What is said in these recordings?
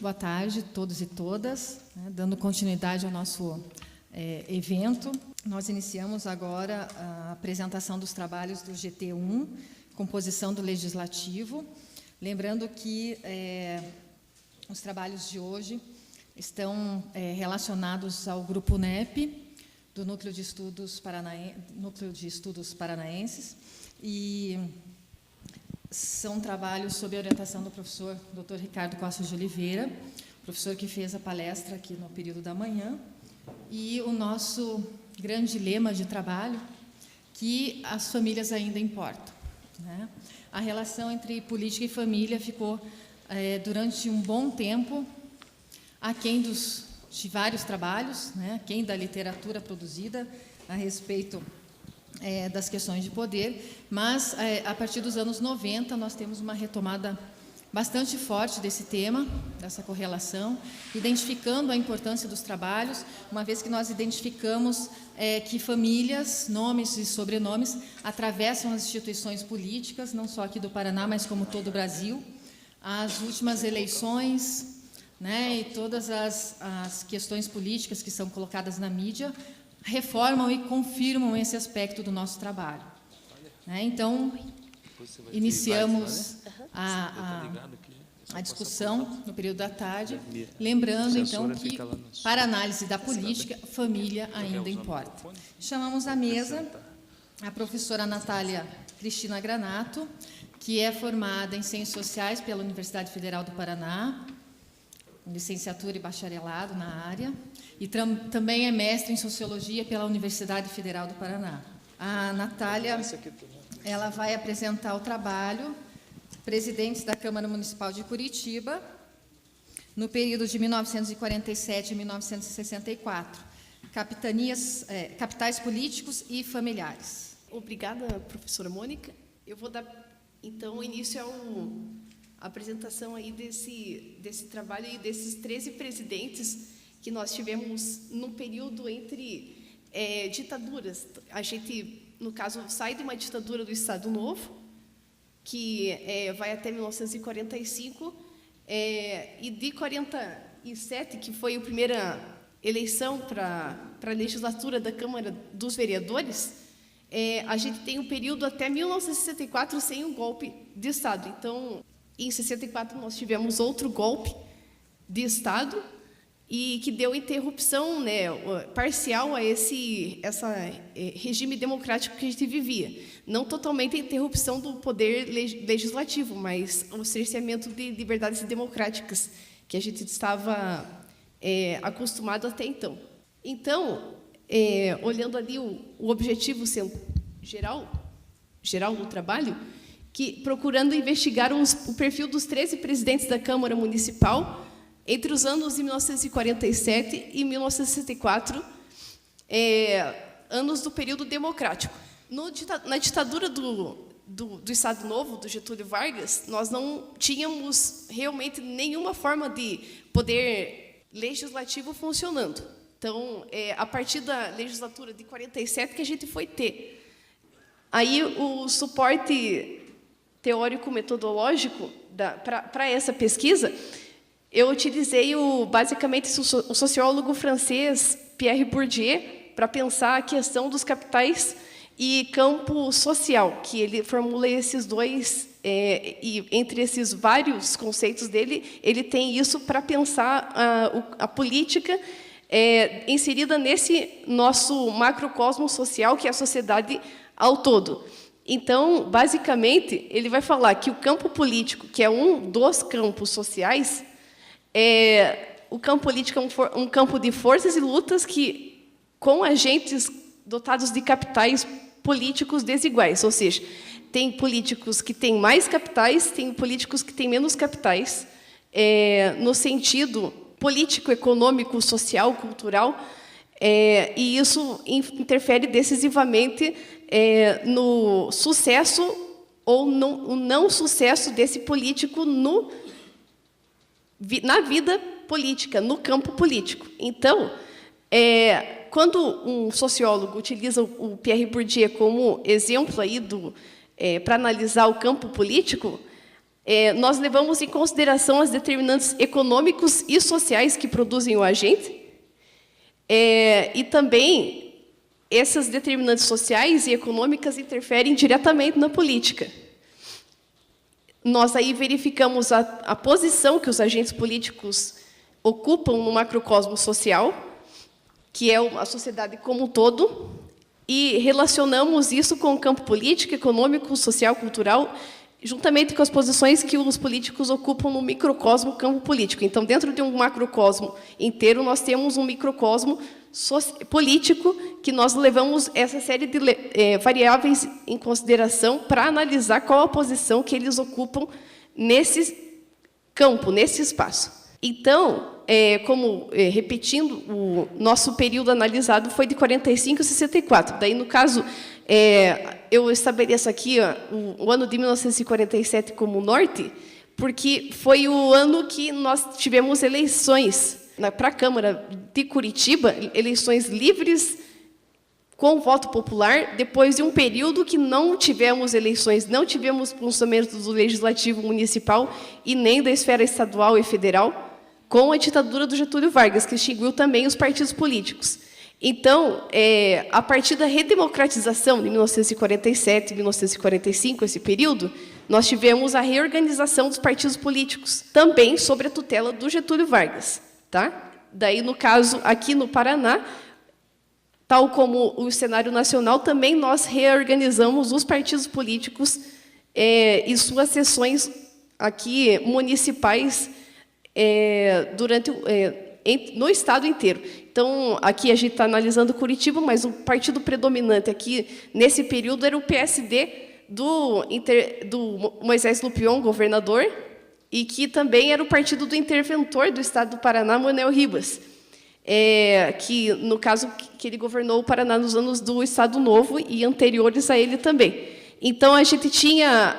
Boa tarde, todos e todas. Dando continuidade ao nosso evento, nós iniciamos agora a apresentação dos trabalhos do GT1, composição do Legislativo. Lembrando que os trabalhos de hoje estão relacionados ao Grupo NEP, do Núcleo de Estudos Paranaenses, e são trabalhos sob a orientação do professor Dr. Ricardo Costa de Oliveira, professor que fez a palestra aqui no período da manhã, e o nosso grande lema de trabalho, que as famílias ainda importam, né? A relação entre política e família ficou, durante um bom tempo, aquém de vários trabalhos, né? Aquém da literatura produzida a respeito das questões de poder, mas, a partir dos anos 90, nós temos uma retomada bastante forte desse tema, dessa correlação, identificando a importância dos trabalhos, uma vez que nós identificamos que famílias, nomes e sobrenomes, atravessam as instituições políticas, não só aqui do Paraná, mas como todo o Brasil. As últimas eleições, né, e todas as questões políticas que são colocadas na mídia, reformam e confirmam esse aspecto do nosso trabalho, né? Então, iniciamos a discussão no período da tarde, lembrando, então, que, para análise da política, família ainda importa. Chamamos à mesa a professora Natália Cristina Granato, que é formada em Ciências Sociais pela Universidade Federal do Paraná, licenciatura e bacharelado na área, e também é mestre em Sociologia pela Universidade Federal do Paraná. A Natália, ela vai apresentar o trabalho Presidentes da Câmara Municipal de Curitiba, no período de 1947 a 1964, capitais políticos e familiares. Obrigada, professora Mônica. Eu vou dar, então, início à apresentação aí desse trabalho e desses 13 presidentes que nós tivemos no período entre ditaduras. A gente, no caso, sai de uma ditadura do Estado Novo, que vai até 1945, e de 47, que foi a primeira eleição para a legislatura da Câmara dos Vereadores, a gente tem um período até 1964 sem um golpe de Estado. Então, em 64, nós tivemos outro golpe de Estado, e que deu interrupção, né, parcial a esse regime democrático que a gente vivia. Não totalmente a interrupção do poder legislativo, mas o cerceamento de liberdades democráticas que a gente estava acostumado até então. Então, olhando ali o objetivo geral do trabalho, que procurando investigar o perfil dos 13 presidentes da Câmara Municipal entre os anos de 1947 e 1964, anos do período democrático. Na ditadura do Estado Novo, do Getúlio Vargas, nós não tínhamos realmente nenhuma forma de poder legislativo funcionando. Então, a partir da legislatura de 47 que a gente foi ter. Aí, o suporte teórico-metodológico para essa pesquisa, eu utilizei basicamente o sociólogo francês Pierre Bourdieu para pensar a questão dos capitais e campo social, que ele formula esses dois, e entre esses vários conceitos dele, ele tem isso para pensar a política inserida nesse nosso macrocosmo social, que é a sociedade ao todo. Então, basicamente, ele vai falar que o campo político, que é um dos campos sociais, o campo político é um campo de forças e lutas que, com agentes dotados de capitais políticos desiguais, ou seja, tem políticos que têm mais capitais, tem políticos que têm menos capitais, no sentido político, econômico, social, cultural, e isso interfere decisivamente no sucesso ou no não sucesso desse político na vida política, no campo político. Então, quando um sociólogo utiliza o Pierre Bourdieu como exemplo aí para analisar o campo político, nós levamos em consideração as determinantes econômicos e sociais que produzem o agente, e também essas determinantes sociais e econômicas interferem diretamente na política. Nós aí verificamos a posição que os agentes políticos ocupam no macrocosmo social, que é a sociedade como um todo, e relacionamos isso com o campo político, econômico, social, cultural, juntamente com as posições que os políticos ocupam no microcosmo campo político. Então, dentro de um macrocosmo inteiro, nós temos um microcosmo político que nós levamos essa série de variáveis em consideração para analisar qual a posição que eles ocupam nesse campo, nesse espaço. Então, repetindo, o nosso período analisado foi de 45 a 64. Daí, no caso, eu estabeleço aqui o ano de 1947 como norte, porque foi o ano que nós tivemos eleições para a Câmara de Curitiba, eleições livres com voto popular, depois de um período que não tivemos eleições, não tivemos funcionamento do Legislativo Municipal e nem da esfera estadual e federal, com a ditadura do Getúlio Vargas, que extinguiu também os partidos políticos. Então, a partir da redemocratização de 1947 e 1945, esse período, nós tivemos a reorganização dos partidos políticos, também sob a tutela do Getúlio Vargas. Tá? Daí, no caso, aqui no Paraná, tal como o cenário nacional, também nós reorganizamos os partidos políticos e suas sessões aqui municipais no estado inteiro. Então, aqui a gente está analisando Curitiba, mas o partido predominante aqui, nesse período, era o PSD do Moisés Lupion, governador, e que também era o partido do interventor do estado do Paraná, Manuel Ribas, que, no caso, que ele governou o Paraná nos anos do Estado Novo e anteriores a ele também. Então, a gente tinha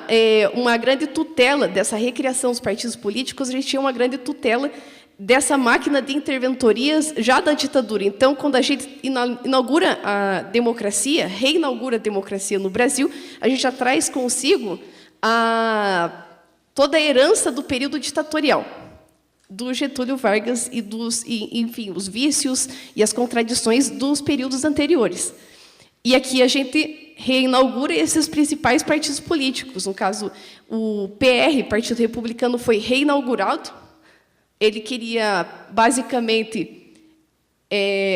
uma grande tutela dessa recriação dos partidos políticos, a gente tinha uma grande tutela dessa máquina de interventorias já da ditadura. Então, quando a gente inaugura a democracia, reinaugura a democracia no Brasil, a gente já traz consigo toda a herança do período ditatorial do Getúlio Vargas enfim, os vícios e as contradições dos períodos anteriores. E aqui a gente reinaugura esses principais partidos políticos. No caso, o PR, Partido Republicano, foi reinaugurado. Ele queria, basicamente,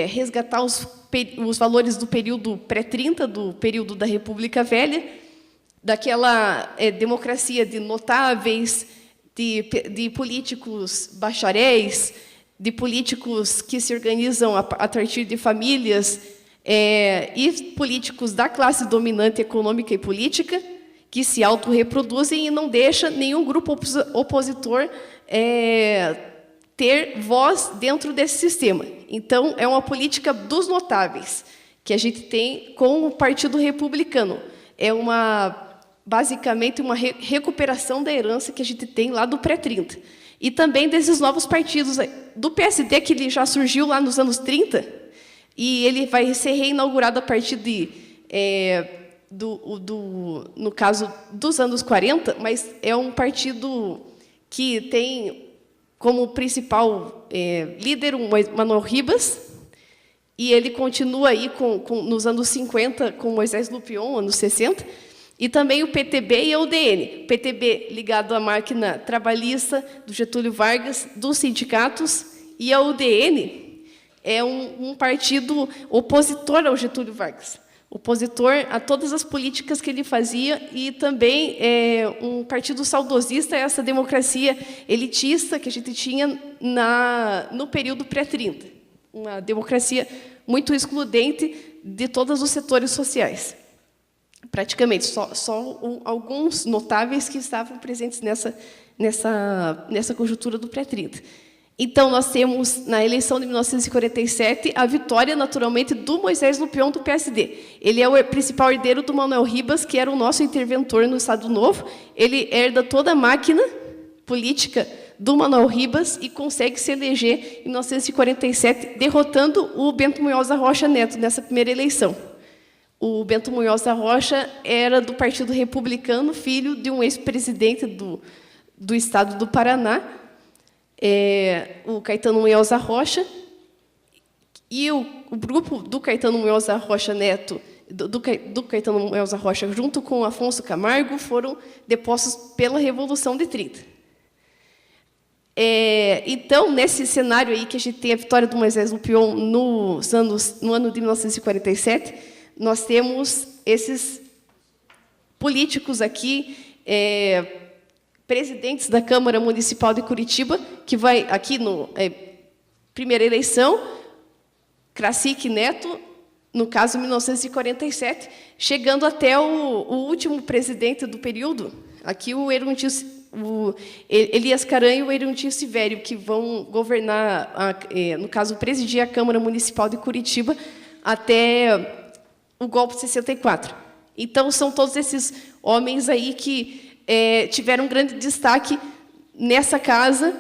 resgatar os valores do período pré-30, do período da República Velha, daquela democracia de notáveis, de políticos bacharéis, de políticos que se organizam a partir de famílias, e políticos da classe dominante econômica e política, que se autorreproduzem e não deixa nenhum grupo opositor ter voz dentro desse sistema. Então, é uma política dos notáveis que a gente tem com o Partido Republicano. É basicamente uma recuperação da herança que a gente tem lá do pré-30. E também desses novos partidos, do PSD, que ele já surgiu lá nos anos 30, e ele vai ser reinaugurado a partir no caso, dos anos 40, mas é um partido que tem como principal líder o Manuel Ribas, e ele continua aí nos anos 50 com Moisés Lupion, anos 60, e também o PTB e a UDN. O PTB ligado à máquina trabalhista do Getúlio Vargas, dos sindicatos, e a UDN é um partido opositor ao Getúlio Vargas, opositor a todas as políticas que ele fazia, e também um partido saudosista a essa democracia elitista que a gente tinha no período pré-30, uma democracia muito excludente de todos os setores sociais. Praticamente, só alguns notáveis que estavam presentes nessa conjuntura do pré-30. Então, nós temos, na eleição de 1947, a vitória, naturalmente, do Moisés Lupion, do PSD. Ele é o principal herdeiro do Manuel Ribas, que era o nosso interventor no Estado Novo. Ele herda toda a máquina política do Manuel Ribas e consegue se eleger, em 1947, derrotando o Bento Munhoz da Rocha Neto, nessa primeira eleição. O Bento Munhoz da Rocha era do Partido Republicano, filho de um ex-presidente do Estado do Paraná, o Caetano Munhoz Arrocha, e o grupo do Caetano Munhoz Arrocha Neto, do Caetano Munhoz Arrocha, junto com Afonso Camargo, foram depostos pela Revolução de 30. Então, nesse cenário aí que a gente tem a vitória do Moisés Lupion no ano de 1947, nós temos esses políticos aqui, presidentes da Câmara Municipal de Curitiba, que vai aqui no primeira eleição, Cracique Neto, no caso 1947, chegando até o último presidente do período, aqui o Elias Caranho e o Erundinho Sivério, que vão governar, no caso, presidir a Câmara Municipal de Curitiba até o golpe de 64. Então, são todos esses homens aí que tiveram um grande destaque nessa casa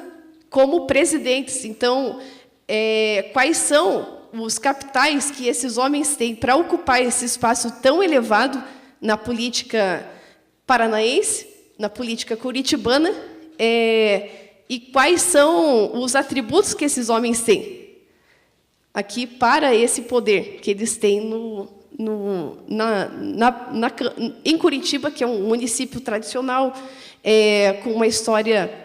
como presidentes. Então, quais são os capitais que esses homens têm para ocupar esse espaço tão elevado na política paranaense, na política curitibana, e quais são os atributos que esses homens têm aqui para esse poder que eles têm em Curitiba, que é um município tradicional, com uma história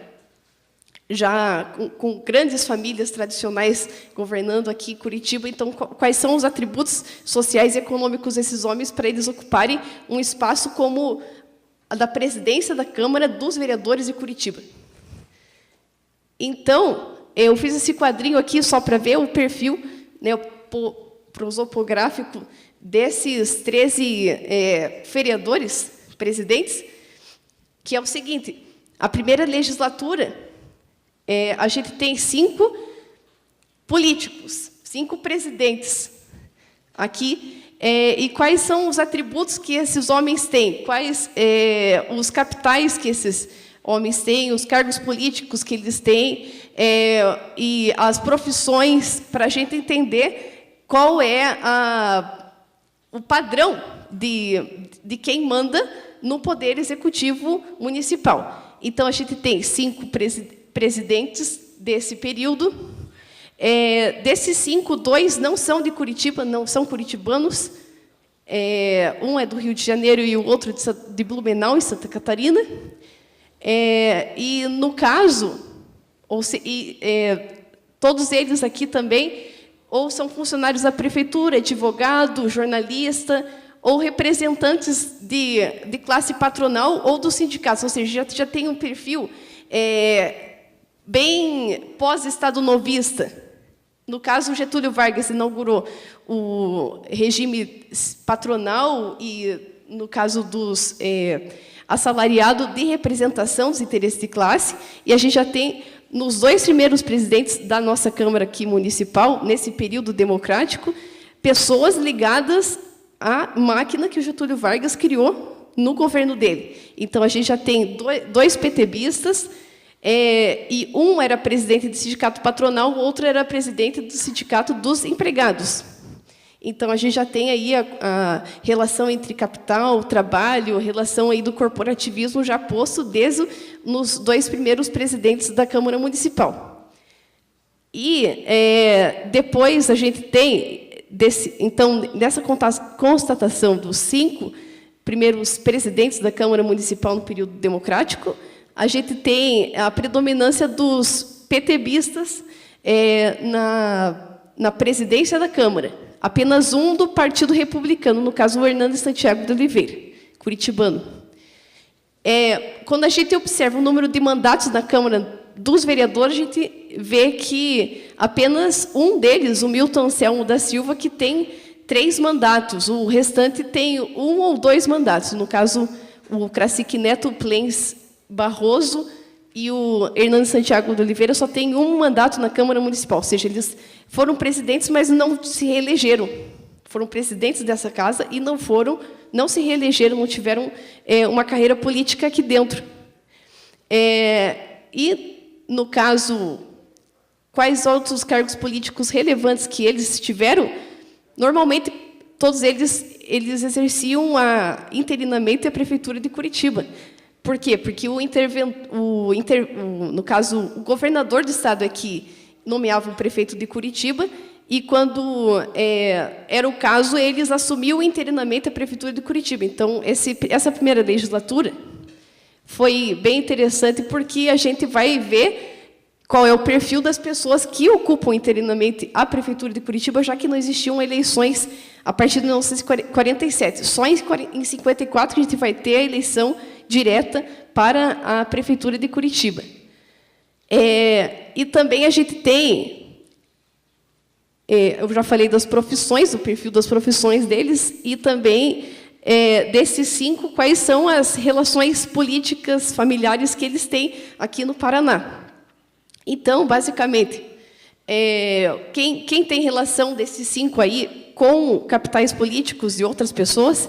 já com grandes famílias tradicionais governando aqui Curitiba. Então, quais são os atributos sociais e econômicos desses homens para eles ocuparem um espaço como a da presidência da Câmara dos Vereadores de Curitiba? Então, eu fiz esse quadrinho aqui só para ver o perfil, né, prosopográfico desses 13 vereadores, presidentes, que é o seguinte: a primeira legislatura, a gente tem 5 políticos, 5 presidentes aqui. E quais são os atributos que esses homens têm? Quais os capitais que esses homens têm, os cargos políticos que eles têm, e as profissões, para a gente entender qual é o padrão de quem manda no Poder Executivo Municipal. Então, a gente tem 5 presidentes desse período. Desses 5, 2 não são de Curitiba, não são curitibanos. Um é do Rio de Janeiro e o outro de Blumenau, em Santa Catarina. E, no caso, todos eles aqui também ou são funcionários da prefeitura, advogado, jornalista, ou representantes de classe patronal ou dos sindicatos. Ou seja, já tem um perfil bem pós-Estado novista. No caso, Getúlio Vargas inaugurou o regime patronal e, no caso dos assalariados, de representação dos interesses de classe, e a gente já tem, nos 2 primeiros presidentes da nossa Câmara aqui municipal, nesse período democrático, pessoas ligadas à máquina que o Getúlio Vargas criou no governo dele. Então, a gente já tem 2 PTBistas, e um era presidente do sindicato patronal, o outro era presidente do sindicato dos empregados. Então, a gente já tem aí a relação entre capital, trabalho, a relação aí do corporativismo já posto desde nos 2 primeiros presidentes da Câmara Municipal. E depois a gente tem, então, nessa constatação dos 5 primeiros presidentes da Câmara Municipal no período democrático, a gente tem a predominância dos PTBistas na presidência da Câmara. Apenas um do Partido Republicano, no caso, o Hernando Santiago de Oliveira, curitibano. Quando a gente observa o número de mandatos na Câmara dos Vereadores, a gente vê que apenas um deles, o Milton Anselmo da Silva, que tem 3 mandatos. O restante tem 1 ou 2 mandatos. No caso, o Cracique Neto Plens Barroso e o Hernando Santiago de Oliveira só tem 1 mandato na Câmara Municipal, ou seja, eles foram presidentes, mas não se reelegeram. Foram presidentes dessa casa e não se reelegeram, não tiveram uma carreira política aqui dentro. E, no caso, quais outros cargos políticos relevantes que eles tiveram? Normalmente, todos eles exerciam interinamente a Prefeitura de Curitiba. Por quê? Porque no caso, o governador do estado é que nomeava o prefeito de Curitiba, e, quando era o caso, eles assumiam interinamente a prefeitura de Curitiba. Então, essa primeira legislatura foi bem interessante, porque a gente vai ver qual é o perfil das pessoas que ocupam interinamente a prefeitura de Curitiba, já que não existiam eleições a partir de 1947. Só em 54 que a gente vai ter a eleição direta para a prefeitura de Curitiba. E também a gente tem, eu já falei das profissões, do perfil das profissões deles, e também, desses 5, quais são as relações políticas familiares que eles têm aqui no Paraná. Então, basicamente, quem tem relação desses 5 aí com capitais políticos e outras pessoas,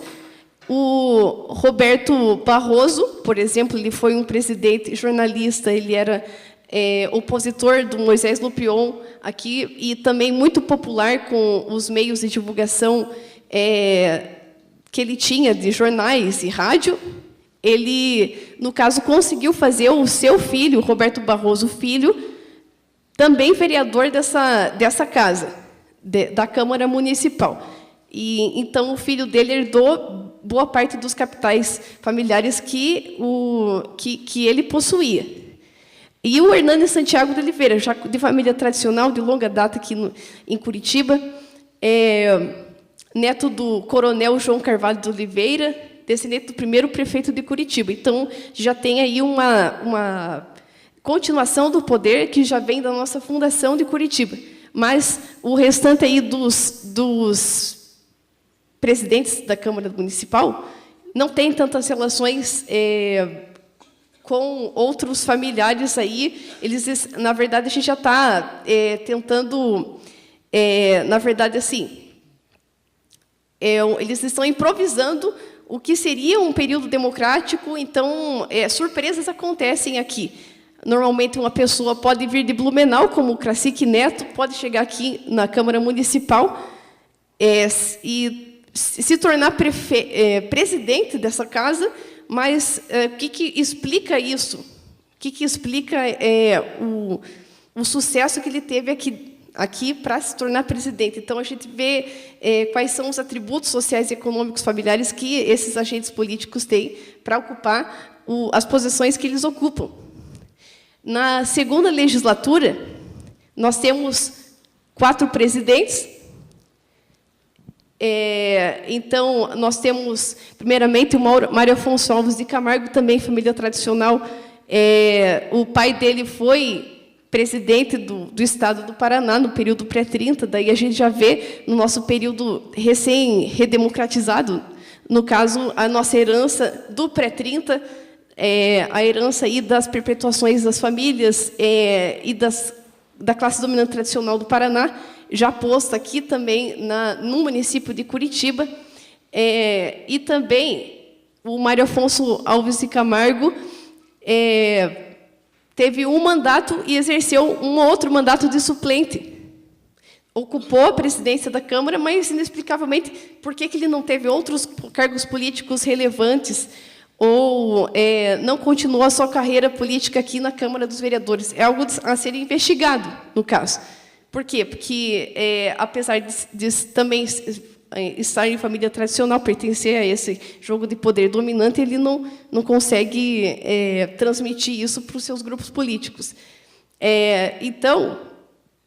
o Roberto Barroso, por exemplo, ele foi um presidente jornalista, ele era opositor do Moisés Lupion aqui, e também muito popular com os meios de divulgação que ele tinha, de jornais e rádio. Ele, no caso, conseguiu fazer o seu filho, Roberto Barroso Filho, também vereador dessa casa, da Câmara Municipal. E, então, o filho dele herdou boa parte dos capitais familiares que ele possuía. E o Hernani Santiago de Oliveira, já de família tradicional, de longa data aqui em Curitiba, neto do coronel João Carvalho de Oliveira, descendente do primeiro prefeito de Curitiba. Então, já tem aí uma continuação do poder que já vem da nossa fundação de Curitiba. Mas o restante aí dos presidentes da Câmara Municipal não tem tantas relações com outros familiares aí. Eles, na verdade, a gente já está tentando, na verdade, assim, eles estão improvisando o que seria um período democrático. Então, surpresas acontecem aqui. Normalmente, uma pessoa pode vir de Blumenau, como o Cracique Neto, pode chegar aqui na Câmara Municipal e se tornar presidente dessa casa. Mas o que explica isso? O que explica o sucesso que ele teve aqui para se tornar presidente? Então, a gente vê quais são os atributos sociais e econômicos familiares que esses agentes políticos têm para ocupar as posições que eles ocupam. Na segunda legislatura, nós temos 4 presidentes. Então, nós temos, primeiramente, o Mário Afonso Alves de Camargo, também família tradicional. O pai dele foi presidente do Estado do Paraná, no período pré-30. Daí a gente já vê, no nosso período recém-redemocratizado, no caso, a nossa herança do pré-30, a herança aí das perpetuações das famílias e da classe dominante tradicional do Paraná, já posta aqui também no município de Curitiba. E também o Mário Afonso Alves de Camargo teve um mandato e exerceu um outro mandato de suplente. Ocupou a presidência da Câmara, mas, inexplicavelmente, por que ele não teve outros cargos políticos relevantes ou não continuou a sua carreira política aqui na Câmara dos Vereadores? É algo a ser investigado, no caso. Por quê? Porque, apesar de também estar em família tradicional, pertencer a esse jogo de poder dominante, ele não consegue transmitir isso para os seus grupos políticos. Então,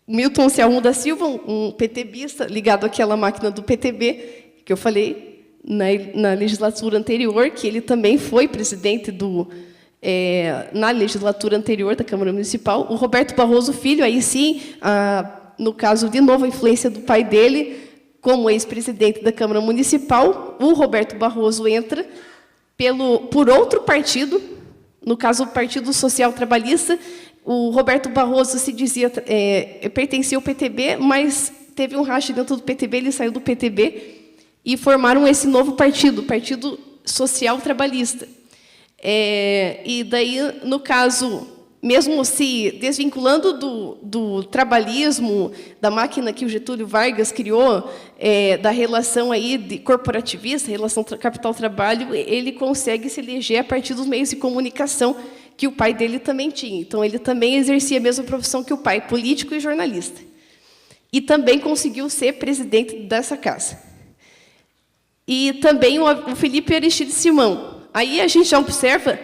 Milton Anselmo da Silva, um PTBista ligado àquela máquina do PTB, que eu falei na legislatura anterior, que ele também foi presidente na legislatura anterior da Câmara Municipal. O Roberto Barroso Filho, aí sim, no caso, de novo, a influência do pai dele, como ex-presidente da Câmara Municipal. O Roberto Barroso entra por outro partido, no caso, o Partido Social Trabalhista. O Roberto Barroso se dizia pertencia ao PTB, mas teve um racha dentro do PTB, ele saiu do PTB e formaram esse novo partido, o Partido Social Trabalhista. E daí, no caso, mesmo se desvinculando do trabalhismo, da máquina que o Getúlio Vargas criou, da relação aí de corporativista, relação capital-trabalho, ele consegue se eleger a partir dos meios de comunicação que o pai dele também tinha. Então, ele também exercia a mesma profissão que o pai, político e jornalista. E também conseguiu ser presidente dessa casa. E também o Felipe Aristides Simão. Aí a gente já observa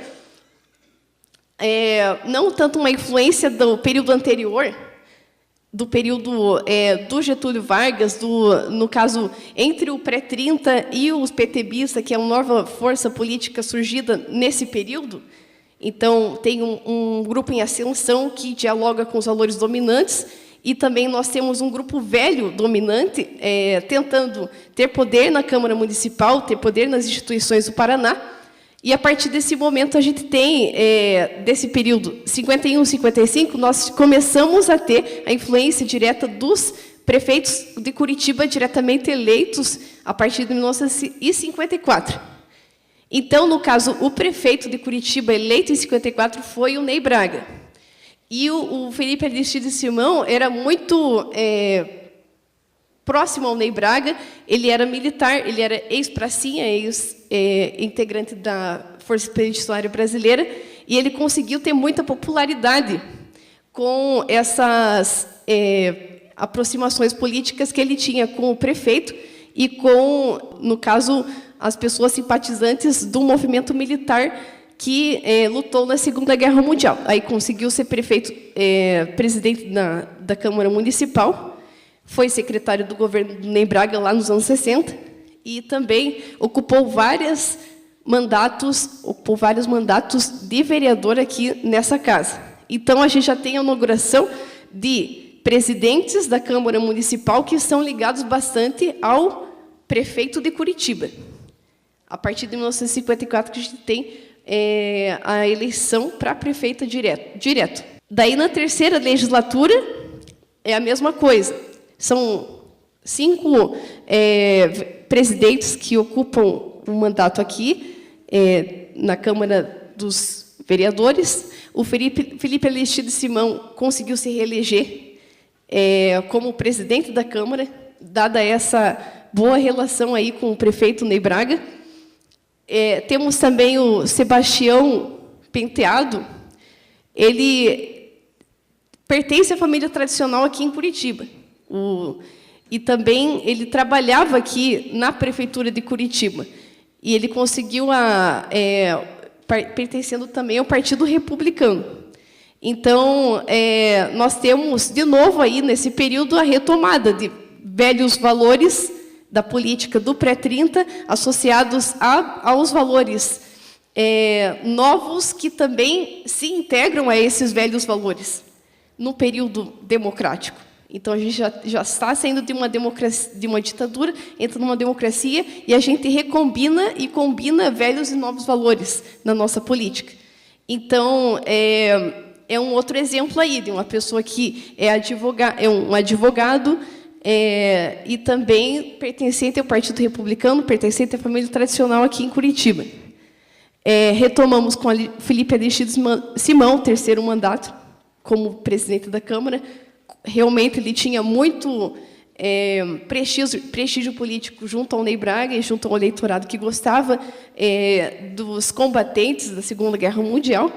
não tanto uma influência do período anterior, do período do Getúlio Vargas, no caso, entre o pré-30 e os PTBistas, que é uma nova força política surgida nesse período. Então, tem um grupo em ascensão que dialoga com os valores dominantes, e também nós temos um grupo velho dominante, tentando ter poder na Câmara Municipal, ter poder nas instituições do Paraná. E, a partir desse momento, a gente tem, desse período 51, 55, nós começamos a ter a influência direta dos prefeitos de Curitiba diretamente eleitos a partir de 1954. Então, no caso, o prefeito de Curitiba eleito em 54 foi o Ney Braga. E o Felipe Aristides Simão era muito próximo ao Ney Braga. Ele era militar, ele era ex-pracinha, ex-integrante da Força Expedicionária Brasileira, e ele conseguiu ter muita popularidade com essas aproximações políticas que ele tinha com o prefeito e com, no caso, as pessoas simpatizantes do movimento militar que lutou na Segunda Guerra Mundial. Aí conseguiu ser presidente da Câmara Municipal, foi secretário do governo do Ney Braga lá nos anos 60, e também ocupou vários mandatos de vereador aqui nessa casa. Então, a gente já tem a inauguração de presidentes da Câmara Municipal que são ligados bastante ao prefeito de Curitiba. A partir de 1954, que a gente tem a eleição para prefeita direto. Daí, na terceira legislatura, é a mesma coisa. São 5 presidentes que ocupam um mandato aqui, na Câmara dos Vereadores. O Felipe Aristides Simão conseguiu se reeleger como presidente da Câmara, dada essa boa relação aí com o prefeito Ney Braga. Temos também o Sebastião Penteado. Ele pertence à família tradicional aqui em Curitiba. E também ele trabalhava aqui na prefeitura de Curitiba. E ele conseguiu, pertencendo também ao Partido Republicano. Então, nós temos, de novo, aí, nesse período, a retomada de velhos valores da política do pré-30, associados aos valores novos, que também se integram a esses velhos valores, no período democrático. Então, a gente já está saindo de uma ditadura, entra numa democracia, e a gente recombina e combina velhos e novos valores na nossa política. Então, é um outro exemplo aí de uma pessoa que é um advogado, e também pertencente ao Partido Republicano, pertencente à família tradicional aqui em Curitiba. Retomamos com Felipe Aristides Simão, terceiro mandato, como presidente da Câmara. Realmente, ele tinha muito prestígio político junto ao Ney Braga e junto ao eleitorado que gostava dos combatentes da Segunda Guerra Mundial.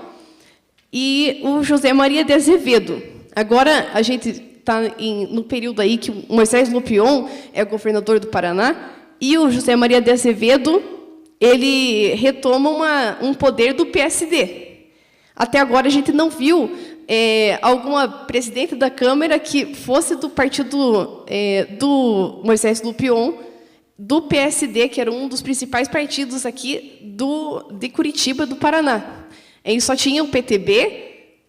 E o José Maria de Azevedo. Agora, a gente está no período aí que o Moisés Lupion é governador do Paraná, e o José Maria de Azevedo, ele retoma um poder do PSD. Até agora, a gente não viu alguma presidente da Câmara que fosse do partido do Moisés Lupion, do PSD, que era um dos principais partidos aqui de Curitiba, do Paraná. E só tinha o PTB,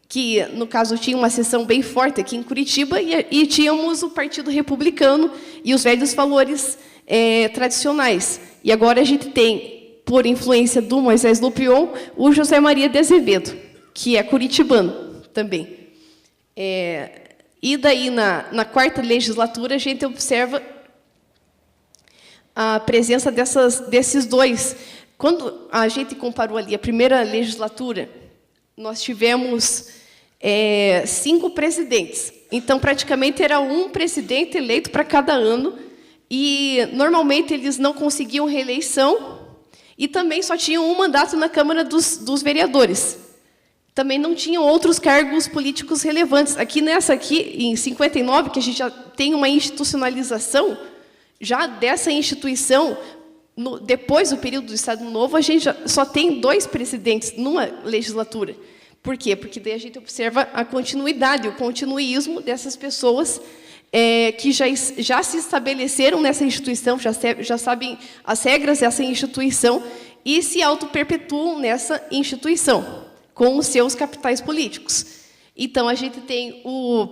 que, no caso, tinha uma seção bem forte aqui em Curitiba, e tínhamos o Partido Republicano e os velhos valores tradicionais. E agora a gente tem, por influência do Moisés Lupion, o José Maria de Azevedo, que é curitibano também. E daí, na quarta legislatura, a gente observa a presença desses dois. Quando a gente comparou ali a primeira legislatura, nós tivemos 5 presidentes. Então, praticamente, era um presidente eleito para cada ano, e, normalmente, eles não conseguiam reeleição, e também só tinham um mandato na Câmara dos Vereadores. Também não tinham outros cargos políticos relevantes. Aqui, em 59, que a gente já tem uma institucionalização, já dessa instituição, depois do período do Estado Novo, a gente só tem 2 presidentes numa legislatura. Por quê? Porque daí a gente observa a continuidade, o continuísmo dessas pessoas que já se estabeleceram nessa instituição, já sabem as regras dessa instituição e se auto-perpetuam nessa instituição, com os seus capitais políticos. Então, a gente tem,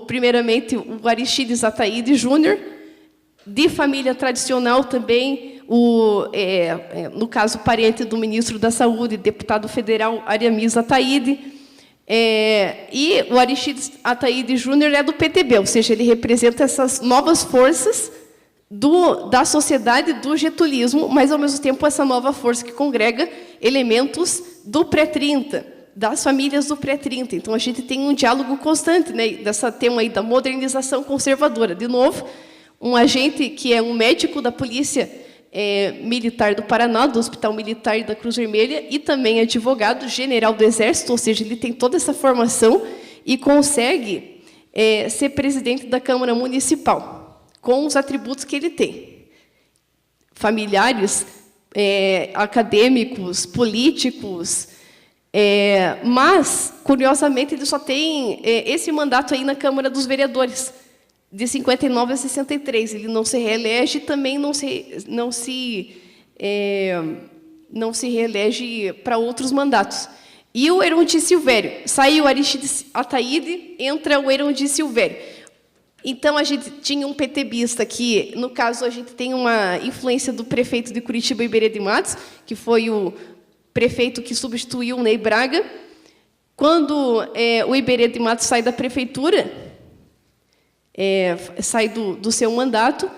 primeiramente, o Aristides Ataíde Júnior, de família tradicional também, no caso, parente do ministro da Saúde, deputado federal Aramis Ataíde, e o Aristides Ataíde Júnior é do PTB, ou seja, ele representa essas novas forças da sociedade do getulismo, mas, ao mesmo tempo, essa nova força que congrega elementos do pré-30, das famílias do pré-30. Então, a gente tem um diálogo constante, né, dessa tema aí da modernização conservadora. De novo, um agente que é um médico da Polícia Militar do Paraná, do Hospital Militar da Cruz Vermelha, e também advogado general do Exército, ou seja, ele tem toda essa formação e consegue ser presidente da Câmara Municipal, com os atributos que ele tem. Familiares, acadêmicos, políticos, mas, curiosamente, ele só tem esse mandato aí na Câmara dos Vereadores, de 59 a 63. Ele não se reelege, também não se reelege para outros mandatos. E o Erundi Silvério. Saiu o Aristides Ataíde, entra o Erundi Silvério. Então, a gente tinha um PTBista que, no caso, a gente tem uma influência do prefeito de Curitiba, Iberê de Matos, que foi o prefeito que substituiu o Ney Braga. Quando o Iberê de Matos sai da prefeitura, sai do seu mandato,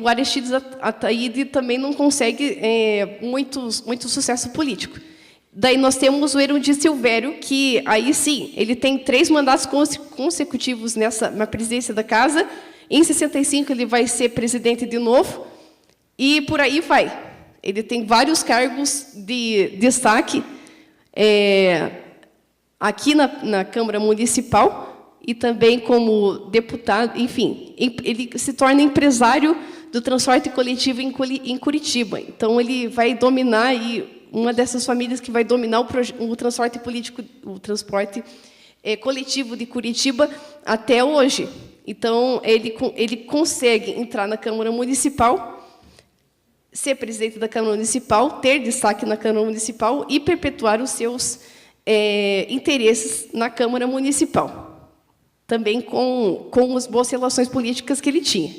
o Aristides Ataíde também não consegue muito sucesso político. Daí nós temos o Erundi Silvério, que aí sim, ele tem 3 mandatos consecutivos na presidência da casa. Em 65 ele vai ser presidente de novo, e por aí vai. Ele tem vários cargos de destaque aqui na Câmara Municipal e também como deputado. Enfim, ele se torna empresário do transporte coletivo em Curitiba. Então, ele vai dominar, aí, uma dessas famílias que vai dominar o transporte político, o transporte coletivo de Curitiba até hoje. Então, ele consegue entrar na Câmara Municipal, ser presidente da Câmara Municipal, ter destaque na Câmara Municipal e perpetuar os seus interesses na Câmara Municipal, também com as boas relações políticas que ele tinha.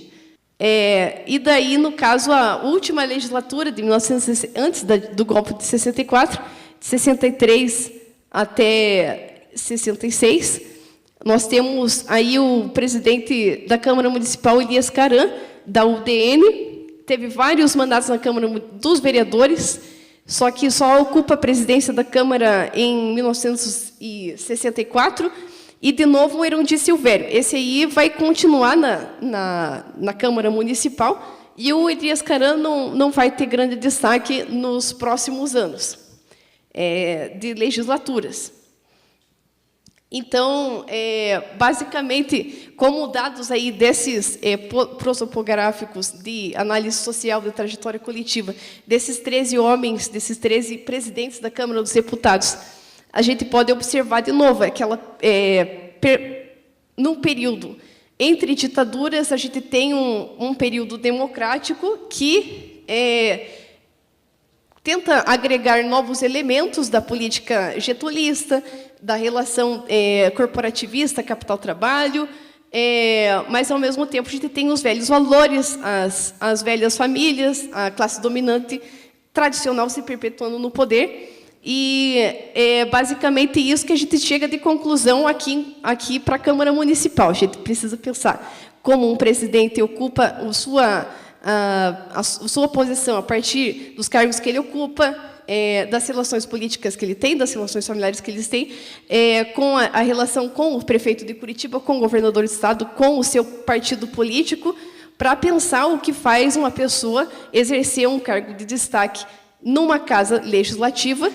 E daí, no caso, a última legislatura, de 1960, antes do golpe de 64, de 63 até 66, nós temos aí o presidente da Câmara Municipal, Elias Caran, da UDN, teve vários mandatos na Câmara dos Vereadores, só que só ocupa a presidência da Câmara em 1964, e, de novo, o Erundi Silvério. Esse aí vai continuar na Câmara Municipal, e o Elias Caran não vai ter grande destaque nos próximos anos de legislaturas. Então, basicamente, como dados aí desses prosopográficos de análise social da trajetória coletiva, desses 13 homens, desses 13 presidentes da Câmara dos Deputados, a gente pode observar, de novo, num período entre ditaduras, a gente tem um período democrático que tenta agregar novos elementos da política getulista, da relação corporativista, capital-trabalho, mas, ao mesmo tempo, a gente tem os velhos valores, as velhas famílias, a classe dominante tradicional se perpetuando no poder, e é basicamente isso que a gente chega de conclusão aqui para a Câmara Municipal. A gente precisa pensar como um presidente ocupa a sua posição a partir dos cargos que ele ocupa, das relações políticas que ele tem, das relações familiares que eles têm, com a relação com o prefeito de Curitiba, com o governador do estado, com o seu partido político, para pensar o que faz uma pessoa exercer um cargo de destaque numa casa legislativa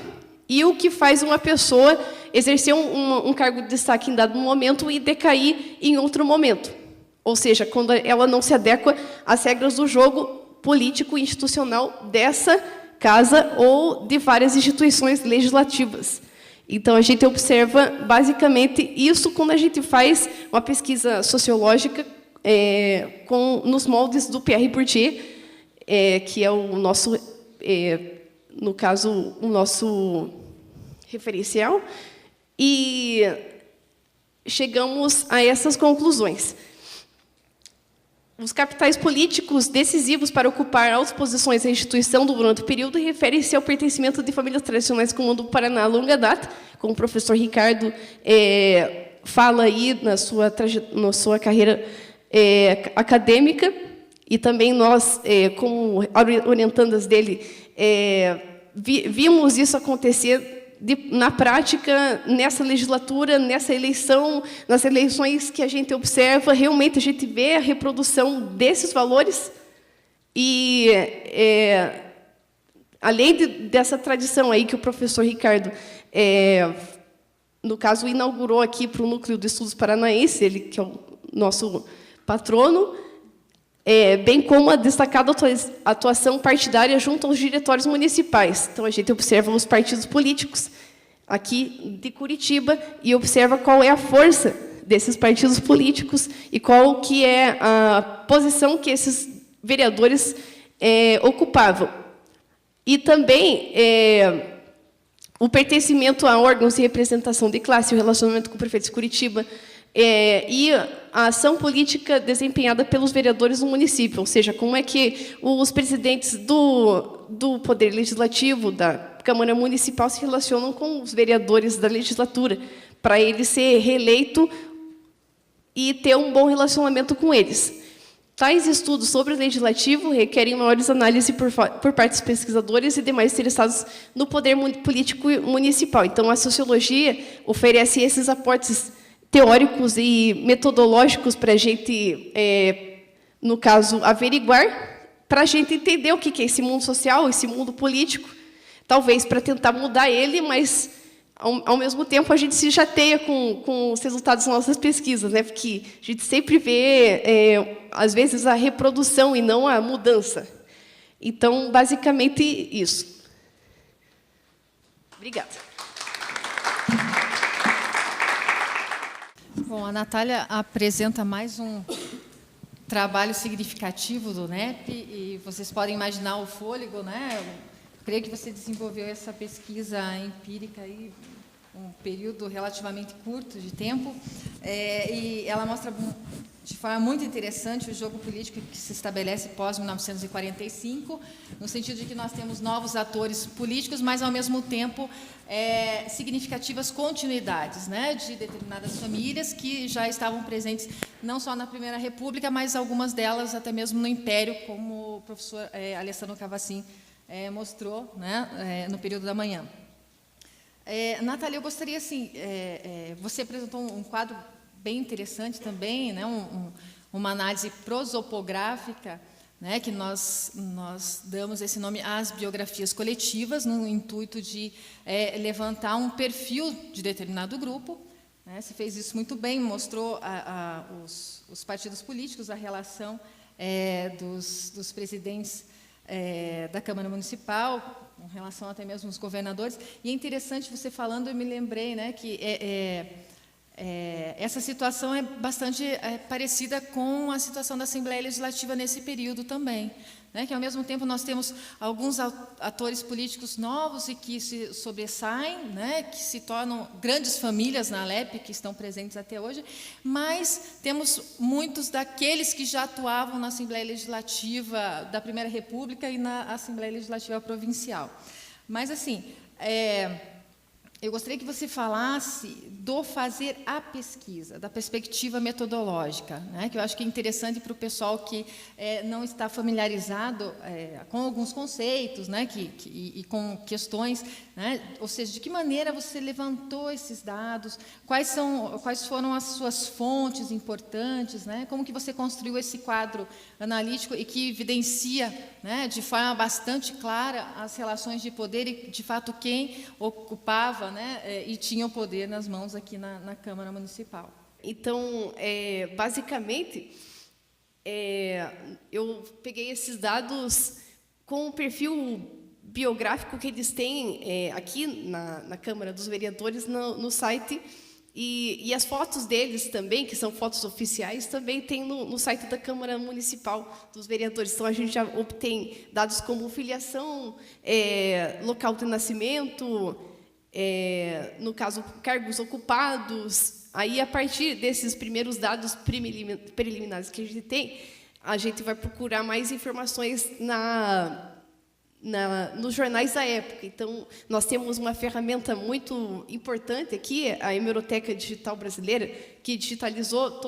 e o que faz uma pessoa exercer um cargo de destaque em dado momento e decair em outro momento. Ou seja, quando ela não se adequa às regras do jogo político e institucional dessa casa ou de várias instituições legislativas. Então, a gente observa, basicamente, isso quando a gente faz uma pesquisa sociológica nos moldes do Pierre Bourdieu, que é o nosso, no caso, o nosso referencial, e chegamos a essas conclusões. Os capitais políticos decisivos para ocupar altas posições na instituição durante o período referem-se ao pertencimento de famílias tradicionais como a do Paraná a longa data, como o professor Ricardo fala aí na sua carreira acadêmica, e também nós, como orientandas dele, vimos isso acontecer na prática, nessa legislatura, nessa eleição, nas eleições que a gente observa, realmente a gente vê a reprodução desses valores e, além dessa tradição aí que o professor Ricardo, no caso, inaugurou aqui para o Núcleo de Estudos Paranaense, ele que é o nosso patrono, bem como a destacada atuação partidária junto aos diretórios municipais. Então, a gente observa os partidos políticos aqui de Curitiba e observa qual é a força desses partidos políticos e qual que é a posição que esses vereadores ocupavam. E também o pertencimento a órgãos de representação de classe, o relacionamento com o prefeito de Curitiba, e a ação política desempenhada pelos vereadores do município, ou seja, como é que os presidentes do Poder Legislativo, da Câmara Municipal, se relacionam com os vereadores da legislatura, para ele ser reeleito e ter um bom relacionamento com eles. Tais estudos sobre o legislativo requerem maiores análises por parte dos pesquisadores e demais interessados no poder político municipal. Então, a sociologia oferece esses aportes teóricos e metodológicos para a gente, no caso, averiguar, para a gente entender o que é esse mundo social, esse mundo político, talvez para tentar mudar ele, mas, ao mesmo tempo, a gente se chateia com os resultados das nossas pesquisas, né? Porque a gente sempre vê, às vezes, a reprodução e não a mudança. Então, basicamente, isso. Obrigada. Bom, a Natália apresenta mais um trabalho significativo do NEP, e vocês podem imaginar o fôlego, né? Eu creio que você desenvolveu essa pesquisa empírica aí um período relativamente curto de tempo, e ela mostra de forma muito interessante o jogo político que se estabelece pós-1945, no sentido de que nós temos novos atores políticos, mas, ao mesmo tempo, significativas continuidades, né, de determinadas famílias que já estavam presentes não só na Primeira República, mas algumas delas até mesmo no Império, como o professor Alessandro Cavacin mostrou, né, no período da manhã. Natália, eu gostaria, assim, você apresentou um quadro bem interessante também, né, uma análise prosopográfica, né, que nós damos esse nome às biografias coletivas, no intuito de levantar um perfil de determinado grupo. Né, você fez isso muito bem, mostrou os partidos políticos, a relação dos presidentes da Câmara Municipal, em relação até mesmo aos governadores. E é interessante você falando, eu me lembrei, né, que essa situação é bastante parecida com a situação da Assembleia Legislativa nesse período também, né, que, ao mesmo tempo, nós temos alguns atores políticos novos e que se sobressaem, né, que se tornam grandes famílias na Alep, que estão presentes até hoje, mas temos muitos daqueles que já atuavam na Assembleia Legislativa da Primeira República e na Assembleia Legislativa Provincial. Mas, assim, eu gostaria que você falasse do fazer a pesquisa, da perspectiva metodológica, né? Que eu acho que é interessante para o pessoal que não está familiarizado com alguns conceitos, né? E com questões, né? Ou seja, de que maneira você levantou esses dados, quais foram as suas fontes importantes, né? Como que você construiu esse quadro analítico e que evidencia, né, de forma bastante clara as relações de poder e, de fato, quem ocupava, né, e tinha o poder nas mãos aqui na Câmara Municipal. Então, basicamente, eu peguei esses dados com o perfil biográfico que eles têm aqui na Câmara dos Vereadores, no site, e as fotos deles também, que são fotos oficiais, também tem no site da Câmara Municipal dos Vereadores. Então, a gente já obtém dados como filiação, local de nascimento, no caso, cargos ocupados. Aí, a partir desses primeiros dados preliminares que a gente vai procurar mais informações nos jornais da época. Então, nós temos uma ferramenta muito importante aqui, a Hemeroteca Digital Brasileira, que digitalizou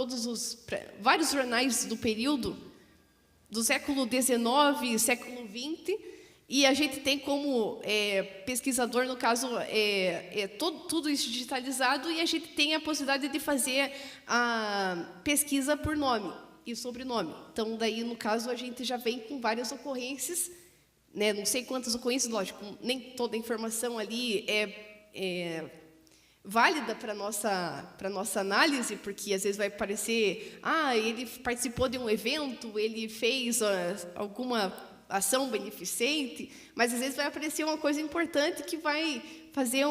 vários jornais do período do século XIX, século XX, e a gente tem como pesquisador, no caso, tudo isso digitalizado, e a gente tem a possibilidade de fazer a pesquisa por nome e sobrenome. Então, daí, no caso, a gente já vem com várias ocorrências, né, não sei quantas ocorrências, lógico, nem toda a informação ali é válida para a nossa análise, porque às vezes vai parecer, ele participou de um evento, ele fez alguma ação beneficente, mas às vezes vai aparecer uma coisa importante que vai fazer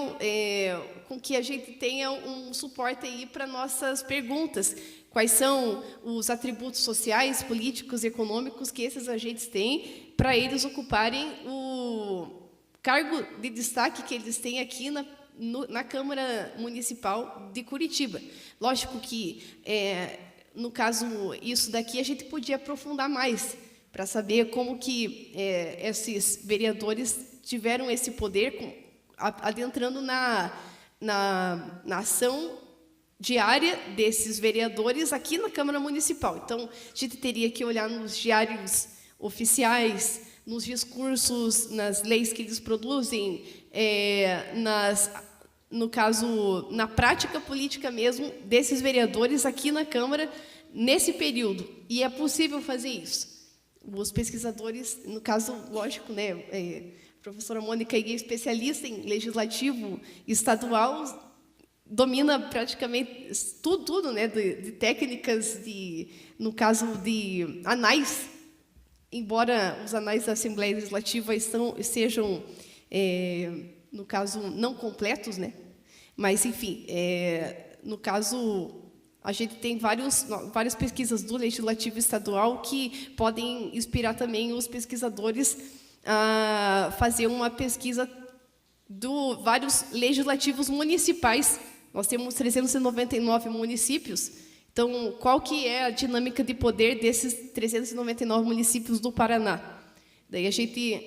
com que a gente tenha um suporte aí para nossas perguntas. Quais são os atributos sociais, políticos e econômicos que esses agentes têm para eles ocuparem o cargo de destaque que eles têm aqui na Câmara Municipal de Curitiba. Lógico que, no caso, isso daqui a gente podia aprofundar mais, para saber como que esses vereadores tiveram esse poder, adentrando na ação diária desses vereadores aqui na Câmara Municipal. Então, a gente teria que olhar nos diários oficiais, nos discursos, nas leis que eles produzem, no caso, na prática política mesmo, desses vereadores aqui na Câmara, nesse período. E é possível fazer isso. Os pesquisadores, no caso, lógico, né, a professora Mônica é especialista em legislativo estadual, domina praticamente tudo, né, de técnicas, no caso de anais, embora os anais da Assembleia Legislativa sejam, no caso, não completos, né, mas, enfim, no caso, a gente tem várias pesquisas do Legislativo Estadual que podem inspirar também os pesquisadores a fazer uma pesquisa vários legislativos municipais. Nós temos 399 municípios. Então, qual que é a dinâmica de poder desses 399 municípios do Paraná? Daí a gente,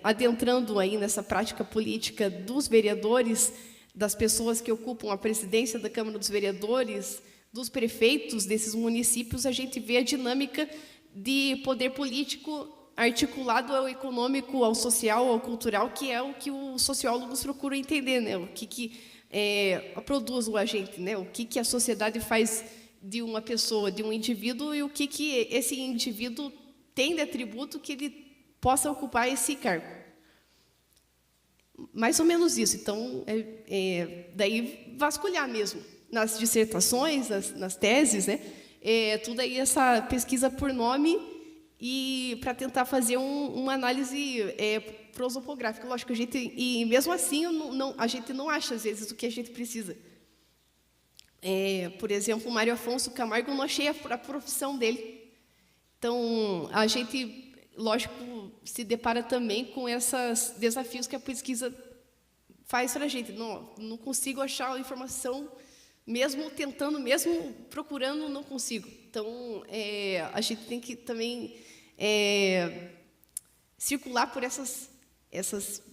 adentrando aí nessa prática política dos vereadores, das pessoas que ocupam a presidência da Câmara dos Vereadores, dos prefeitos desses municípios, a gente vê a dinâmica de poder político articulado ao econômico, ao social, ao cultural, que é o que os sociólogos procuram entender, né? O que produz o agente, né? O que a sociedade faz de uma pessoa, de um indivíduo, e o que esse indivíduo tem de atributo que ele possa ocupar esse cargo. Mais ou menos isso. Então, daí vasculhar mesmo nas dissertações, nas teses, né? Tudo aí essa pesquisa por nome e para tentar fazer uma análise prosopográfica. Lógico, e mesmo assim a gente não acha às vezes o que a gente precisa. Por exemplo, o Mário Afonso Camargo, eu não achei a profissão dele. Então, a gente, lógico, se depara também com esses desafios que a pesquisa faz para a gente. Não consigo achar a informação, mesmo tentando, mesmo procurando, não consigo. Então, a gente tem que também circular por essas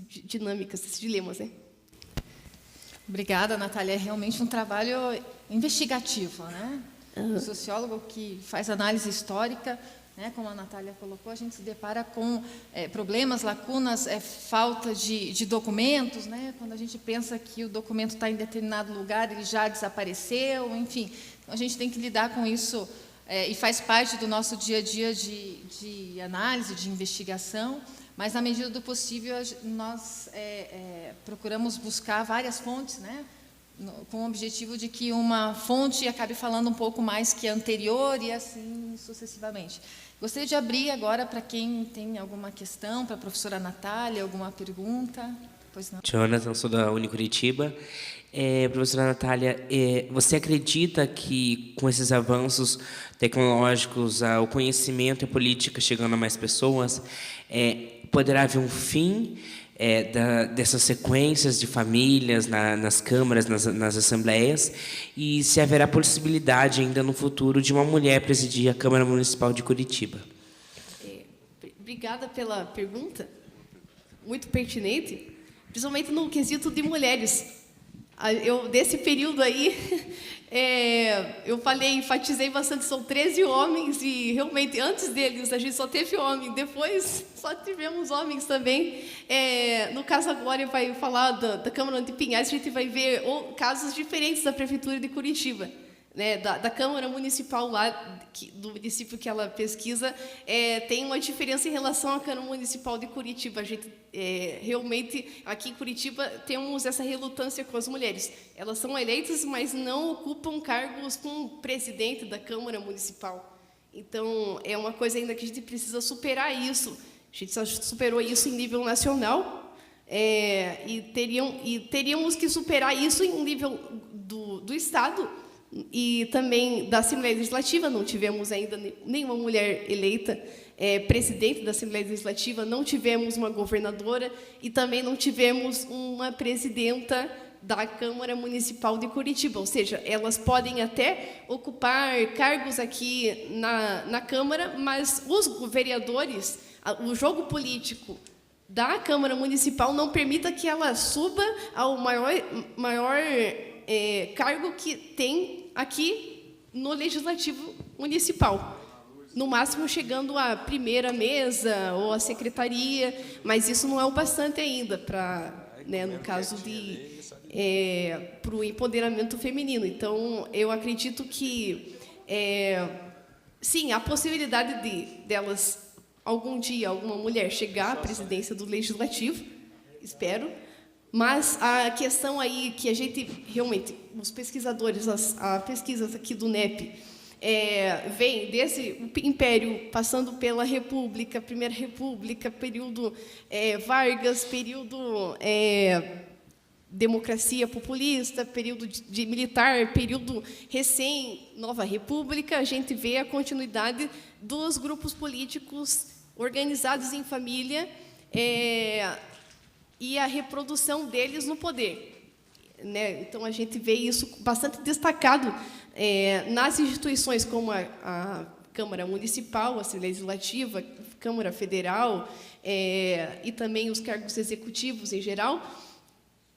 dinâmicas, esses dilemas, né? Obrigada, Natália. É realmente um trabalho investigativo, né? O sociólogo que faz análise histórica, né, como a Natália colocou, a gente se depara com problemas, lacunas, falta de documentos, né? Quando a gente pensa que o documento está em determinado lugar, ele já desapareceu, enfim. Então, a gente tem que lidar com isso e faz parte do nosso dia a dia de análise, de investigação, mas, na medida do possível, nós procuramos buscar várias fontes, né? Com o objetivo de que uma fonte acabe falando um pouco mais que a anterior e assim sucessivamente. Gostaria de abrir agora para quem tem alguma questão, para a professora Natália, alguma pergunta. Pois não. Jonathan, sou da Unicuritiba. Professora Natália, você acredita que com esses avanços tecnológicos, o conhecimento e a política chegando a mais pessoas, poderá haver um fim dessas sequências de famílias nas câmaras, nas assembleias, e se haverá possibilidade ainda no futuro de uma mulher presidir a Câmara Municipal de Curitiba? Obrigada pela pergunta, muito pertinente, principalmente no quesito de mulheres. Desse período aí, eu enfatizei bastante, são 13 homens, e realmente, antes deles, a gente só teve homem, depois só tivemos homens também. No caso agora, vai falar da Câmara de Pinhais, a gente vai ver casos diferentes da Prefeitura de Curitiba, né, da Câmara Municipal lá, do município que ela pesquisa, tem uma diferença em relação à Câmara Municipal de Curitiba. A gente, realmente, aqui em Curitiba, temos essa relutância com as mulheres. Elas são eleitas, mas não ocupam cargos como presidente da Câmara Municipal. Então, é uma coisa ainda que a gente precisa superar isso. A gente só superou isso em nível nacional, e teríamos que superar isso em nível do Estado, e também da Assembleia Legislativa. Não tivemos ainda nenhuma mulher eleita presidente da Assembleia Legislativa, não tivemos uma governadora e também não tivemos uma presidenta da Câmara Municipal de Curitiba. Ou seja, elas podem até ocupar cargos aqui na Câmara, mas os vereadores, o jogo político da Câmara Municipal não permita que ela suba ao maior cargo que tem aqui no Legislativo Municipal. No máximo, chegando à primeira mesa ou à secretaria, mas isso não é o bastante ainda para, né, no caso para o empoderamento feminino. Então, eu acredito que, sim, há possibilidade delas, algum dia, alguma mulher chegar à presidência do Legislativo, espero. Mas a questão aí que a gente, realmente, os pesquisadores, a pesquisa aqui do NEP, vem desse império, passando pela República, Primeira República, período Vargas, período democracia populista, período de militar, período recém-Nova República, a gente vê a continuidade dos grupos políticos organizados em família, e a reprodução deles no poder, né? Então, a gente vê isso bastante destacado nas instituições como a Câmara Municipal, a Assembleia Legislativa, Câmara Federal, e também os cargos executivos em geral.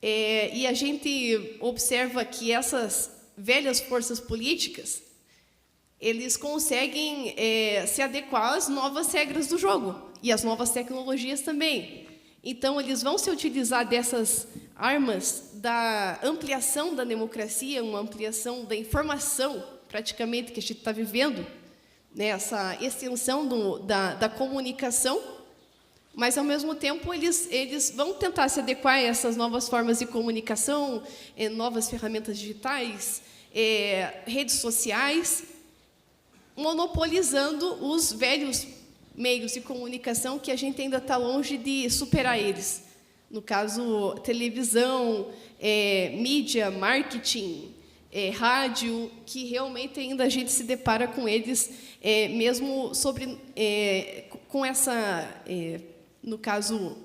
E a gente observa que essas velhas forças políticas, eles conseguem se adequar às novas regras do jogo e às novas tecnologias também. Então, eles vão se utilizar dessas armas da ampliação da democracia, uma ampliação da informação, praticamente, que a gente está vivendo, né, essa extensão da comunicação, mas, ao mesmo tempo, eles vão tentar se adequar a essas novas formas de comunicação, novas ferramentas digitais, redes sociais, monopolizando os velhos meios de comunicação que a gente ainda está longe de superar eles. No caso, televisão, mídia, marketing, rádio, que realmente ainda a gente se depara com eles, mesmo com essa, no caso,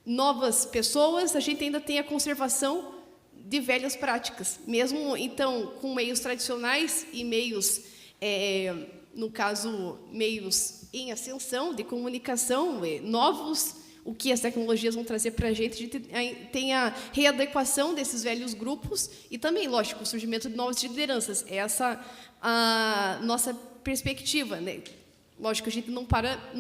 novas pessoas, a gente ainda tem a conservação de velhas práticas, mesmo, então, com meios tradicionais e meios, no caso, meios em ascensão de comunicação, novos, o que as tecnologias vão trazer para a gente tem a readequação desses velhos grupos e também, lógico, o surgimento de novas lideranças. Essa a nossa perspectiva, né? Lógico, a gente não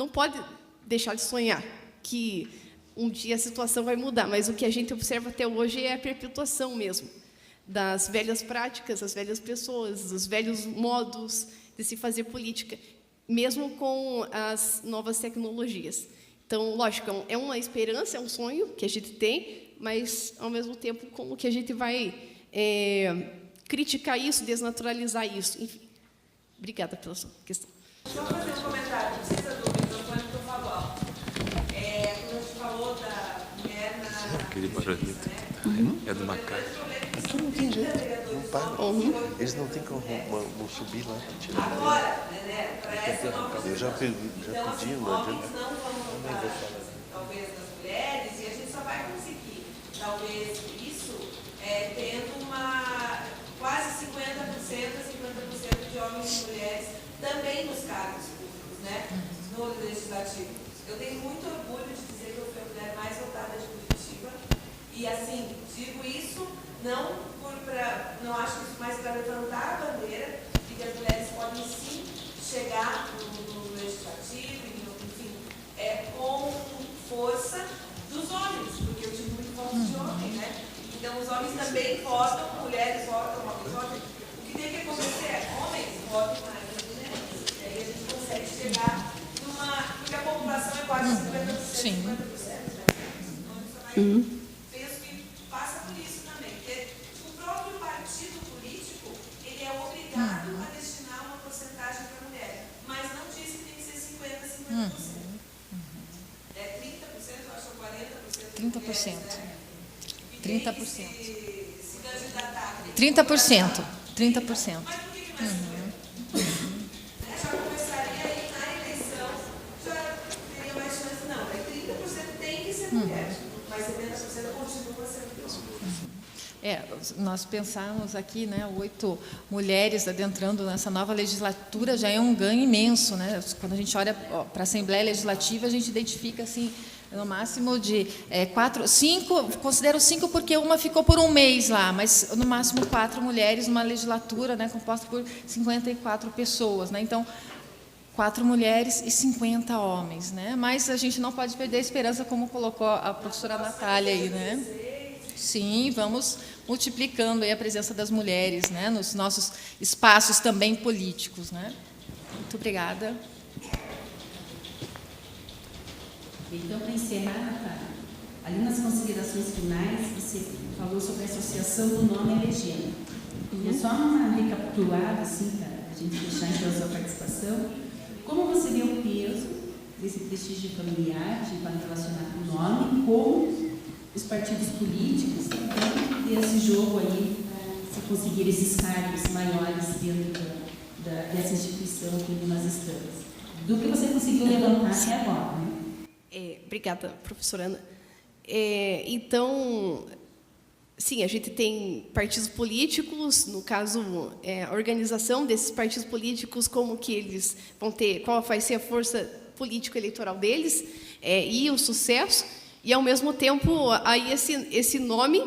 pode deixar de sonhar que um dia a situação vai mudar, mas o que a gente observa até hoje é a perpetuação mesmo das velhas práticas, das velhas pessoas, dos velhos modos de se fazer política, mesmo com as novas tecnologias. Então, lógico, é uma esperança, é um sonho que a gente tem, mas, ao mesmo tempo, como que a gente vai criticar isso, desnaturalizar isso, enfim. Obrigada pela sua questão. Só fazer um comentário, não precisa do microfone que eu falo alto. Quando a gente falou da mulher na... Aquele barulhito. É do macaco. Aqui não tem jeito, não para. Eles não têm como subir lá para tirar. Agora, né, para essa nova... Eu já pedi, Então, assim, não homens adianta. não vão votar, talvez, nas mulheres, e a gente só vai conseguir, talvez, isso, tendo quase 50% de homens e mulheres também nos cargos públicos, né, no legislativo. Eu tenho muito orgulho de dizer que eu fui a mulher mais votada de Curitiba, e, assim, digo isso não acho isso mais para levantar a bandeira de que as mulheres podem, sim, chegar no legislativo, enfim, com força dos homens, porque eu tive muito voto de homem, né? Então, os homens também votam, mulheres votam, homens votam. O que tem que acontecer homens votam mais das mulheres. E aí a gente consegue chegar porque a população é quase 50%, 50%, né? Então, penso que passa por isso também, porque o próprio partido político, ele é obrigado a destinar uma porcentagem para a mulher, mas não diz que tem que ser 50%. 30%, eu acho, 40%. 30%. Né? 30%. Se candidatar. 30%. 30%. Mas por que mais 50%? Já começaria aí na eleição, já teria mais chance, não. 30% tem que ser mulher, mas 70% continua sendo pessoas. Nós pensamos aqui, né, 8 mulheres adentrando nessa nova legislatura já é um ganho imenso, né? Quando a gente olha para a Assembleia Legislativa, a gente identifica assim, no máximo de 4, 5, considero 5 porque uma ficou por um mês lá, mas no máximo 4 mulheres numa legislatura, né, composta por 54 pessoas, né? Então, 4 mulheres e 50 homens, né? Mas a gente não pode perder a esperança, como colocou a professora Natália aí, né? Sim, vamos multiplicando aí a presença das mulheres, né, nos nossos espaços também políticos, né? Muito obrigada. Então, para encerrar, Natália, ali nas considerações finais, você falou sobre a associação do nome à legenda. É só uma recapitulada, assim, para a gente fechar então a sua participação. Como você vê o peso desse prestígio familiar, de relacionar com o nome, com os partidos políticos, então, desse jogo aí, para se conseguir esses cargos maiores dentro dessa instituição que nós estamos? Do que você conseguiu levantar até agora, né? Obrigada, professora Ana. Então, sim, a gente tem partidos políticos, no caso, a organização desses partidos políticos, como que eles vão ter, qual vai ser a força político-eleitoral deles, e o sucesso, e, ao mesmo tempo, aí esse nome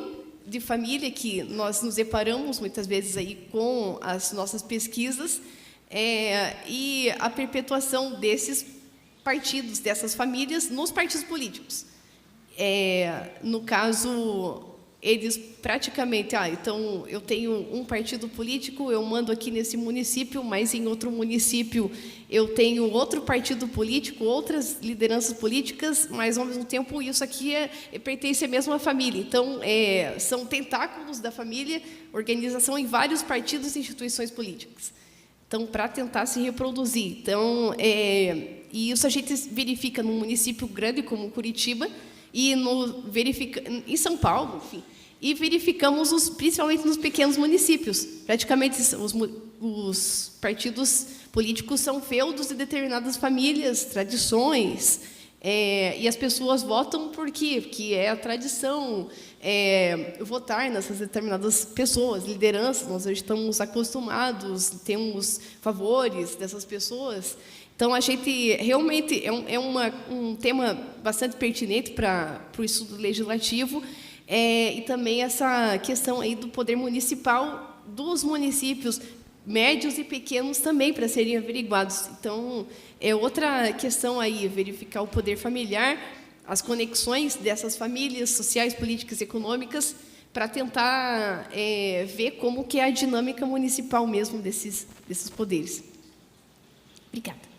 de família que nós nos deparamos, muitas vezes, aí com as nossas pesquisas, e a perpetuação desses partidos, dessas famílias, nos partidos políticos. No caso, eles praticamente, então, eu tenho um partido político, eu mando aqui nesse município, mas em outro município eu tenho outro partido político, outras lideranças políticas, mas, ao mesmo tempo, isso aqui pertence à mesma família. Então, são tentáculos da família, organização em vários partidos e instituições políticas. Então, para tentar se reproduzir. Então, e isso a gente verifica num município grande como Curitiba e em São Paulo, enfim, e verificamos principalmente nos pequenos municípios. Praticamente os partidos políticos são feudos de determinadas famílias, tradições, e as pessoas votam por quê? Porque é a tradição votar nessas determinadas pessoas, lideranças. Nós estamos acostumados, temos favores dessas pessoas. Então, a gente realmente é um tema bastante pertinente para o estudo legislativo, e também essa questão aí do poder municipal dos municípios médios e pequenos também para serem averiguados. Então, é outra questão aí, verificar o poder familiar, as conexões dessas famílias sociais, políticas e econômicas, para tentar ver como que é a dinâmica municipal mesmo desses poderes. Obrigada.